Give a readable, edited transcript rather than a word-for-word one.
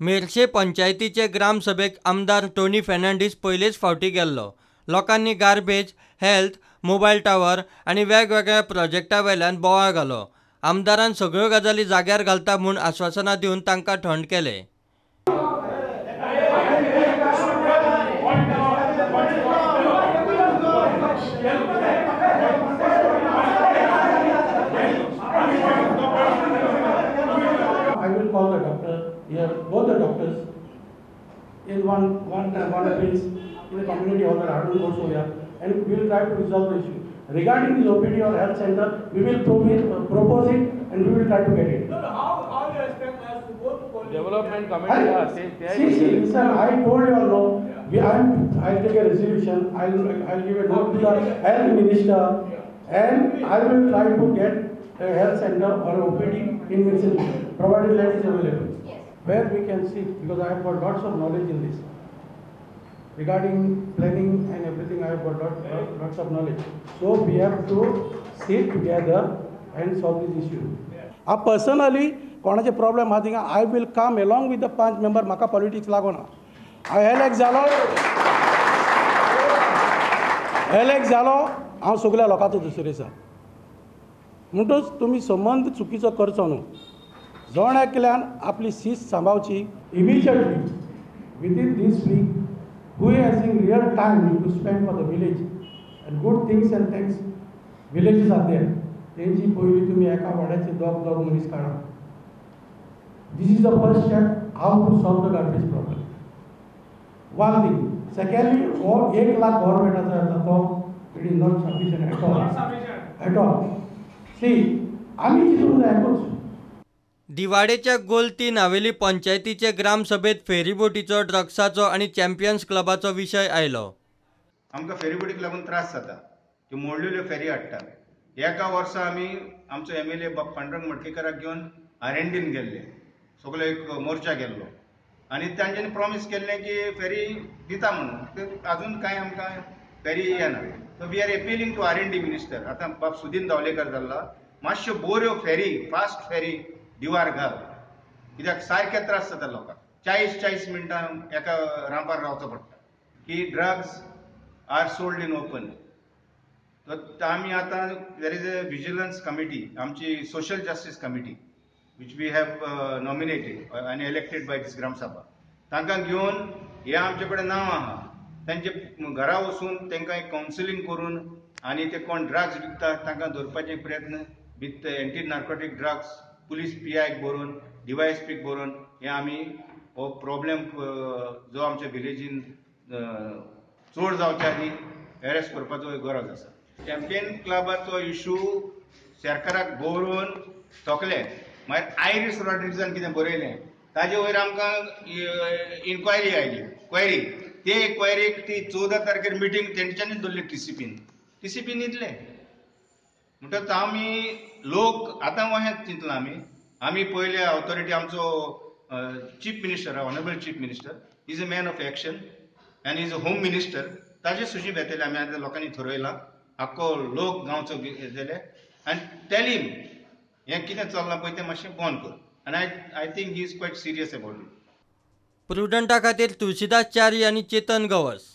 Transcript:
मेर्शे पंचायतीचे ग्रामसभेक आमदार टोनी फर्नांडीस पयलेच फावटी गेल्लो। लोकांनी गार्बेज, हेल्थ, मोबायल टावर आणि वेगवेगळ्या प्रोजेक्टा वयल्यान बोवाळ घालो। आमदारान सगळ्यो गजाली जाग्यार घालता म्हूण आश्वासनां दिवन तांकां थंड केले। I will call the doctor here, both the doctors in one place in the community hall that Arun also here, and we will try to resolve the issue. Regarding the OPD or health center, we will propose it and we will try to get it. No, how do you expect us to go to development committee? See, listen, I told you all no. I'll take a resolution. I'll give a note to the health minister, and I will try to get a health center or OPD in MERCES, provided that is available. Yes. Where we can sit, because I have got lots of knowledge in this. Regarding planning and everything, I have got lots of knowledge. So we have to sit together and solve this issue. Personally, कोणाचे problem हा थिंगा I will come along with the 5 member. म्हाका politics लागोना. elect जालो हांव सगळ्या लोकांचो दुसरें म्हणटच तुमी संबंध चुकीचो करचो न्हू। जण एकल्यान आपली शिस्त सांबाळची immediately within this week who is having real time to spend for the village and good things and things villages are there. तेंची पयली तुमी एका वाड्याचे दोग मनीस काडा. This is the first step how to solve the garbage problem. One thing. Secondly, 1 lakh government येता तो it is not sufficient at all. Not sufficient. At all. See, आम्ही चिंतून जाय करचो. दिवाडेच्या गोलती नावेली पंचायतीचे ग्रामसभेत फेरीबोटीचो, ड्रग्साचो आणि चॅम्पियन्स क्लबाचो विषय आयलो। आमकां फेरीबोटीक लागून त्रास जाता की मोडलेल्यो फेरी हाडटा। एका वर्सा आमी आमचो MLA पांडुरंग मडकेकाराक घेवन आरेंडीन गेल्ले, सगळो एक मोर्चा गेल्लो आनी तांच्यांनी प्रॉमिस केल्लें की फेरी दिता म्हणून, अजून कांय आमकां फेरी येना। So we are appealing to R&D minister, आतां बाब सुदीन धावलेकर जाल्ला, मातश्यो बऱ्यो फेरी, फास्ट फेरी दिवार घाल, कित्याक सारके त्रास जाता लोकांक। 40 मिनटां एका रांपार रावचो पडटा की drugs are sold in open. तर आमी आतां there is a vigilance committee, आमची social justice committee which we have nominated and elected by this Gram Sabha. तांकां घेवन हे आमचे कडेन नांव आहा, तांचे घरा वचून तांकां एक कावन्सिलींग करून आनी ते कोण ड्रग्स विकता तांकां धरपाचे प्रयत्न with anti narcotic drugs police PIक बरोवन DYSPक बरोवन हे आमी हो प्रॉब्लेम जो आमच्या विलेजीन चड जावचे आदी एरेस्ट करपाचो गरज आसा। चॅम्पियन क्लबाचो इशू सरकाराक बरोवन तोकले, मागीर आयरिस रॉड्रिग्जान कितें बरयलें ताजे वयर आमकां इन्क्वायरी आयली, क्वेरी। ते क्वेरीक ती 14 तारखेर मिटींग तेंच्यांनी दवरली TCPन इतले म्हणटच आमी लोक आतां अशें चिंतलां आमी पयले ऑथॉरिटी आमचो chief minister, honourable chief minister is a man of action end is a home minister, ताजे सुशी भेटले आमी आतां लोकांनी थरयलां, आख्खो लोक गांवचो गेले आनी टेल हिम हें कितें चल्लां पळय तें मातशें बंद कर, आनी I think he is quite serious about it. प्रुडंटा खातीर तुळशीदास च्यारी आनी चेतन गवस।